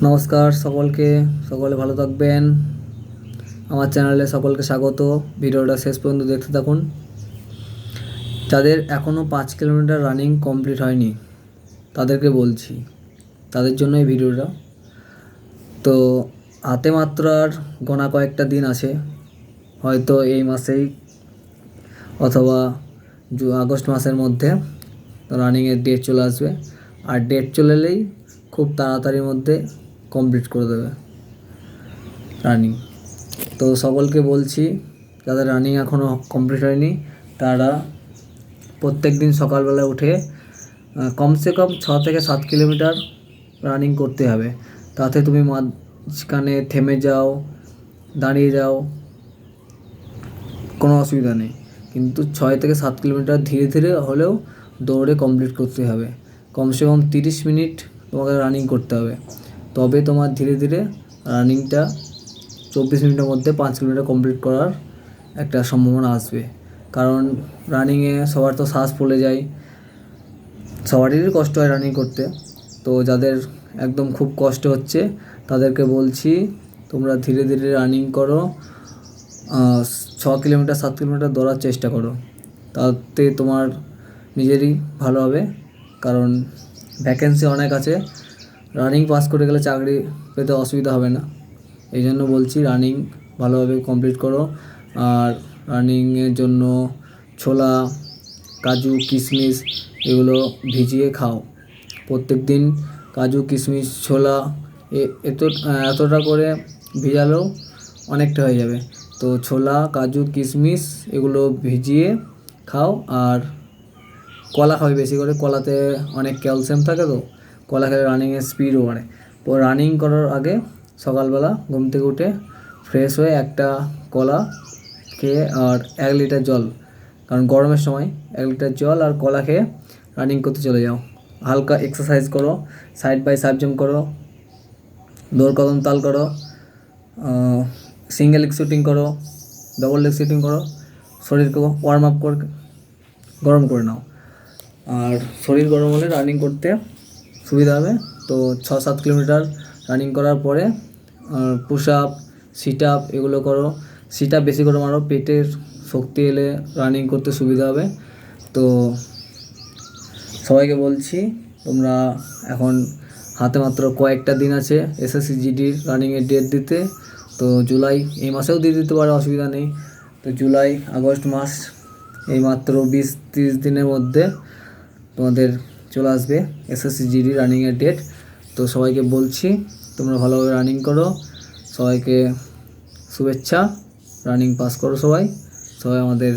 নমস্কার সকলকে, সকলে ভালো থাকবেন। আমার চ্যানেলে সকলকে স্বাগত। ভিডিওটা শেষ পর্যন্ত দেখতে থাকুন। যাদের এখনও 5 কিলোমিটার রানিং কমপ্লিট হয়নি তাদেরকে বলছি, তাদের জন্য এই ভিডিওটা। তো হাতে মাত্র আর গোনা কয়েকটা দিন আছে, হয়তো এই মাসেই অথবা আগস্ট মাসের মধ্যে রানিংয়ের ডেট চলে আসবে। আর ডেট চলে এলেই খুব তাড়াতাড়ির মধ্যে কমপ্লিট করে দেবে রানিং। তো সকলকে বলছি, যাদের রানিং এখনও কমপ্লিট হয়নি তারা প্রত্যেক দিন সকালবেলা উঠে কমসে কম 6 থেকে 7 কিলোমিটার রানিং করতে হবে। তাতে তুমি মাঝখানে থেমে যাও, দাঁড়িয়ে যাও, কোনো অসুবিধা নেই, কিন্তু 6 থেকে 7 কিলোমিটার ধীরে ধীরে হলেও দৌড়ে কমপ্লিট করতে হবে। কমসে কম 30 মিনিট তোমাকে রানিং করতে হবে, তবে তোমার ধীরে ধীরে রানিংটা 24 মিনিটের মধ্যে 5 কিলোমিটার কমপ্লিট করার একটা সম্ভাবনা আসবে। কারণ রানিংয়ে সবার তো শ্বাস ফুলে যায়, সবারই কষ্ট হয় রানিং করতে। তো যাদের একদম খুব কষ্ট হচ্ছে তাদেরকে বলছি, তোমরা ধীরে ধীরে রানিং করো, 6 কিলোমিটার 7 কিলোমিটার দৌড়ার চেষ্টা করো, তাতে তোমার নিজেরই ভালো হবে। কারণ ভ্যাকেন্সি অনেক আছে, রানিং পাস করে গেলে চাকরি পেতে অসুবিধা হবে না। এই জন্য বলছি রানিং ভালোভাবে কমপ্লিট করো। আর রানিংয়ের জন্য ছোলা, কাজু, কিশমিশ এগুলো ভিজিয়ে খাও প্রত্যেক দিন। কাজু, কিশমিশ, ছোলা এতটা করে ভিজালেও অনেকটা হয়ে যাবে। তো ছোলা, কাজু, কিশমিশ এগুলো ভিজিয়ে খাও। আর কলা খাবে বেশি করে, কলাতে অনেক ক্যালসিয়াম থাকে, তো কলা খেলে রানিংয়ের স্পিডও বাড়ে। তো রানিং করার আগে সকালবেলা ঘুম থেকে উঠে ফ্রেশ হয়ে একটা কলা খেয়ে আর 1 লিটার জল, কারণ গরমের সময় 1 লিটার জল আর কলা খেয়ে রানিং করতে চলে যাও। হালকা এক্সারসাইজ করো, সাইড বাই সাইড জাম্প করো, দৌড় কদম তাল করো, সিঙ্গেল লেগ শুটিং করো, ডবল লেগ শুটিং করো। শরীরকে ওয়ার্ম আপ করে গরম করে নাও। আর শরীর গরম হলে রানিং করতে সুবিধা হবে। তো 6-7 কিলোমিটার রানিং করার পরে পুশ আপ, সিট আপ এগুলো করো। সিট আপ বেশি করে মারো, পেটের শক্তি এলে রানিং করতে সুবিধা হবে। তো সবাইকে বলছি, তোমরা এখন হাতে মাত্র কয়েকটা দিন আছে এসএসসি জিডির রানিংয়ের ডেট দিতে। তো জুলাই এই মাসেও দিয়ে দিতে পারে, অসুবিধা নেই। তো জুলাই আগস্ট মাস এই মাত্র 20-30 দিনের মধ্যে তোমাদের চলে আসবে এসএসসি জিডি রানিংয়ের ডেট। তো সবাইকে বলছি, তোমরা ভালোভাবে রানিং করো। সবাইকে শুভেচ্ছা, রানিং পাস করো সবাই। সবাই আমাদের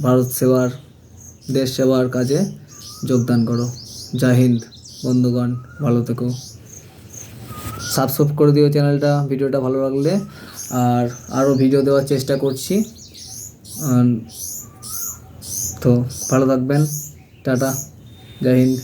ভারত সেবার, দেশ সেবার কাজে যোগদান করো। জয় হিন্দ বন্ধুগণ, ভালো থেকো। সাবস্ক্রাইব করে দিও চ্যানেলটা ভিডিওটা ভালো লাগলে। আর আরও ভিডিও দেওয়ার চেষ্টা করছি। তো ভালো থাকবেন, টাটা, জয় হিন্দ।